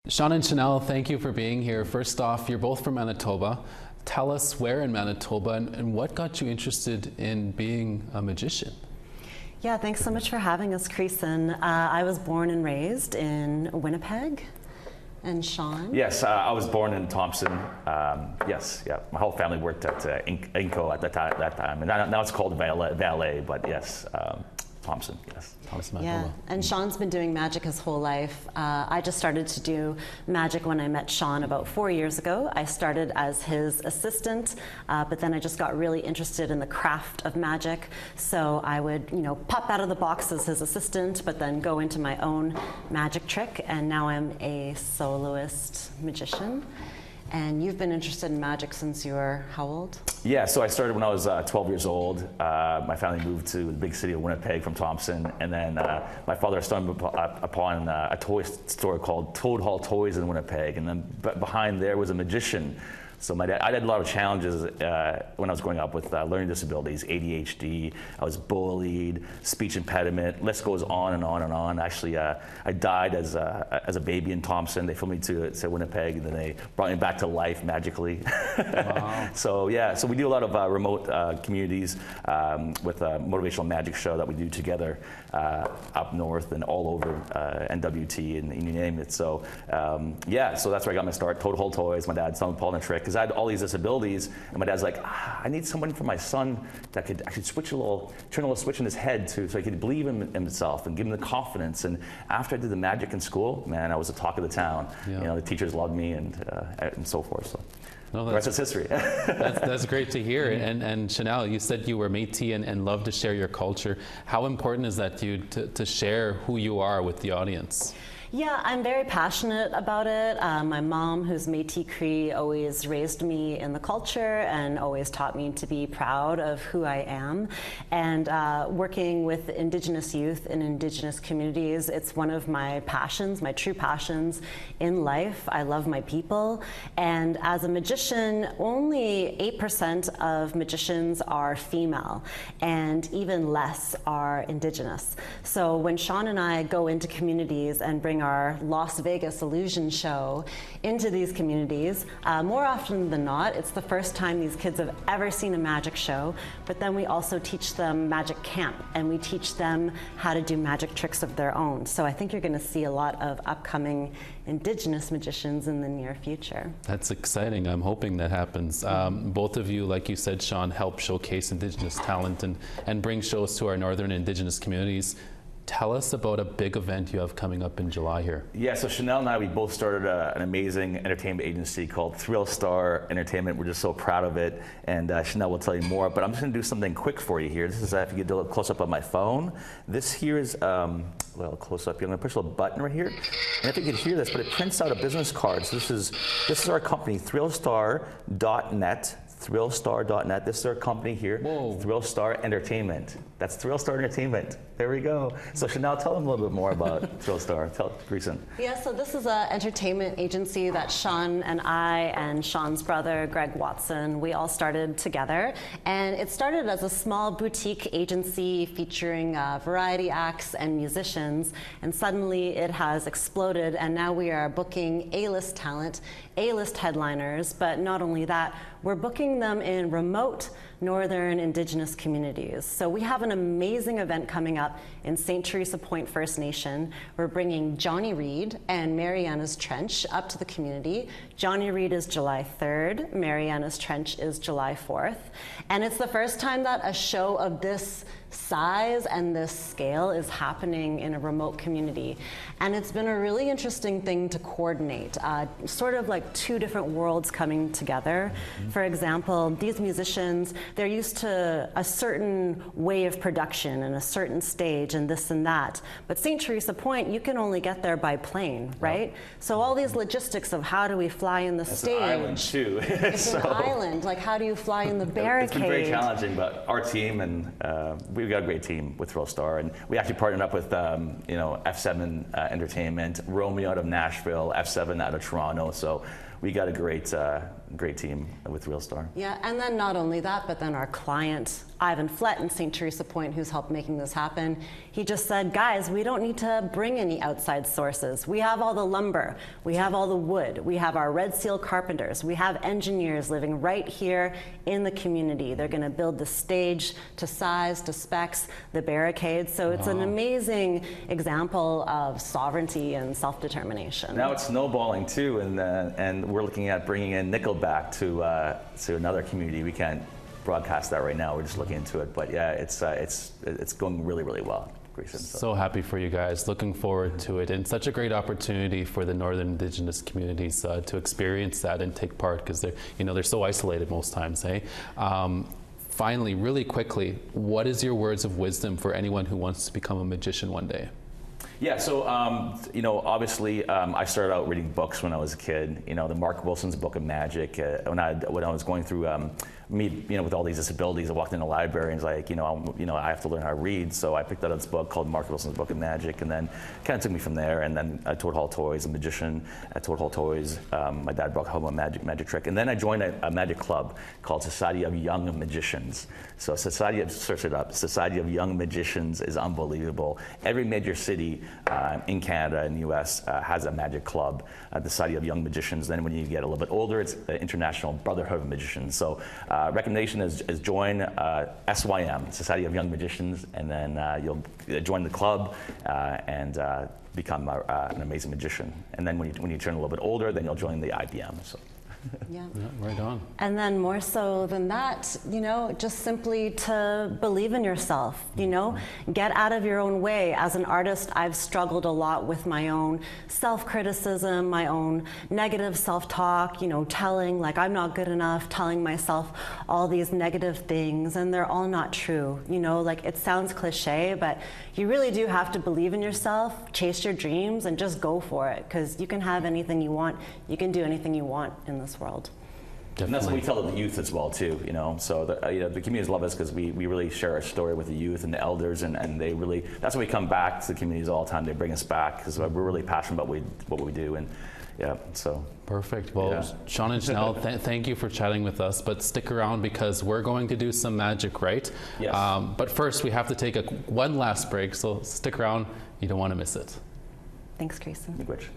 Sean and Chanelle, thank you for being here. First off, you're both from Manitoba. Tell us where in Manitoba and what got you interested in being a magician? Yeah, thanks so much for having us, Creason. I was born and raised in Winnipeg. And Sean? Yes, I was born in Thompson. Yes, yeah. My whole family worked at Inco at that time. And now it's called Valet, but yes, Thompson, yes. Thompson, yeah, and Sean's been doing magic his whole life. I just started to do magic when I met Sean about 4 years ago. I started as his assistant, but then I just got really interested in the craft of magic. So I would, pop out of the box as his assistant, but then go into my own magic trick. And now I'm a soloist magician. And you've been interested in magic since you were how old? Yeah, so I started when I was 12 years old. My family moved to the big city of Winnipeg from Thompson, and then my father stumbled upon a toy store called Toad Hall Toys in Winnipeg, and then behind there was a magician. So I had a lot of challenges when I was growing up with learning disabilities, ADHD. I was bullied, speech impediment. List goes on and on and on. Actually, I died as a baby in Thompson. They flew me to Winnipeg, and then they brought me back to life magically. Wow. So we do a lot of remote communities with a motivational magic show that we do together up north and all over NWT and you name it. So so that's where I got my start. Toad Hall Toys. My dad stumbled upon a trick. I had all these disabilities, and my dad's like, I need someone for my son that could actually turn a little switch in his head so he could believe in himself and give him the confidence. And after I did the magic in school, man, I was the talk of the town. Yeah. The teachers loved me and so forth. So. No, the rest is history. that's great to hear. And Chanelle, you said you were Métis and love to share your culture. How important is that to you to share who you are with the audience? Yeah, I'm very passionate about it. My mom, who's Métis Cree, always raised me in the culture and always taught me to be proud of who I am. And working with Indigenous youth in Indigenous communities, it's one of my passions, my true passions in life. I love my people. And as a magician, only 8% of magicians are female, and even less are Indigenous. So when Sean and I go into communities and bring our Las Vegas illusion show into these communities, more often than not, it's the first time these kids have ever seen a magic show, but then we also teach them magic camp, and we teach them how to do magic tricks of their own. So I think you're going to see a lot of upcoming Indigenous magicians in the near future. That's exciting. I'm hoping that happens. Both of you, like you said, Sean, help showcase Indigenous talent and bring shows to our northern Indigenous communities. Tell us about a big event you have coming up in July here. Yeah, so Chanelle and I, we both started an amazing entertainment agency called Thrill Star Entertainment. We're just so proud of it, and Chanelle will tell you more, but I'm just gonna do something quick for you here. This is, if you get a little close up on my phone, this here is, well, close up here. I'm gonna push a little button right here, and if you can hear this, but it prints out a business card. So this is our company, thrillstar.net. Thrillstar.net. This is our company here, Whoa. Thrillstar Entertainment. That's Thrillstar Entertainment. There we go. So Chanelle, tell them a little bit more about Thrillstar. Tell Creason. Yeah, so this is an entertainment agency that Sean and I and Sean's brother, Greg Watson, we all started together. And it started as a small boutique agency featuring variety acts and musicians. And suddenly it has exploded, and now we are booking A-list talent, A-list headliners. But not only that, we're booking them in remote northern Indigenous communities. So we have an amazing event coming up in St. Teresa Point First Nation. We're bringing Johnny Reed and Mariana's Trench up to the community. Johnny Reed is July 3rd, Mariana's Trench is July 4th. And it's the first time that a show of this size and this scale is happening in a remote community. And it's been a really interesting thing to coordinate, sort of like two different worlds coming together. For example, these musicians, they're used to a certain way of production and a certain stage and this and that. But St. Teresa Point, you can only get there by plane, right? So all these logistics of how do we fly in the stage. It's an island too. It's an island, like how do you fly in the barricade? It's been very challenging, but our team, and we've got a great team with Thrill Star, and we actually partnered up with F7 Entertainment, Romeo out of Nashville, F7 out of Toronto. So we got a great team with Real Star. Yeah, and then not only that, but then our client, Ivan Flett in St. Teresa Point, who's helped making this happen, he just said, guys, we don't need to bring any outside sources. We have all the lumber, we have all the wood, we have our Red Seal carpenters, we have engineers living right here in the community. They're gonna build the stage to size, to specs, the barricades. So it's an amazing example of sovereignty and self-determination. Now it's snowballing too, and we're looking at bringing in Nickelback to another community. We can't broadcast that right now. We're just looking into it, but yeah, it's going really, really well. Grayson, so happy for you guys. Looking forward to it, and such a great opportunity for the Northern Indigenous communities to experience that and take part, because they're so isolated most times. Finally, really quickly, what is your words of wisdom for anyone who wants to become a magician one day? Yeah, so obviously, I started out reading books when I was a kid. The Mark Wilson's Book of Magic. When I was going through with all these disabilities, I walked in the library and was like, I have to learn how to read. So I picked up this book called Mark Wilson's Book of Magic, and then kind of took me from there. And then I Toad Hall Toys, a magician at Toad Hall Toys. My dad brought home a magic trick, and then I joined a magic club called Society of Young Magicians. So search it up. Society of Young Magicians is unbelievable. Every major city in Canada and the U.S. has a magic club, the Society of Young Magicians. Then when you get a little bit older, it's the International Brotherhood of Magicians. So recommendation is join SYM, Society of Young Magicians, and then you'll join the club and become an amazing magician. And then when you turn a little bit older, then you'll join the IBM. So. Yeah. Right on. And then more so than that, just simply to believe in yourself, get out of your own way. As an artist, I've struggled a lot with my own self-criticism, my own negative self-talk, telling like I'm not good enough, telling myself all these negative things, and they're all not true. Like it sounds cliche, but you really do have to believe in yourself, chase your dreams, and just go for it, because you can have anything you want, you can do anything you want in this world. Definitely. And that's what we tell the youth as well too, So the communities love us because we really share our story with the youth and the elders, and they really, that's why we come back to the communities all the time. They bring us back because we're really passionate about what we do, and yeah, so. Perfect. Well, yeah. Sean and Chanelle, thank you for chatting with us, but stick around because we're going to do some magic, right? Yes. But first we have to take one last break, so stick around. You don't want to miss it. Thanks, Grayson. Thank you.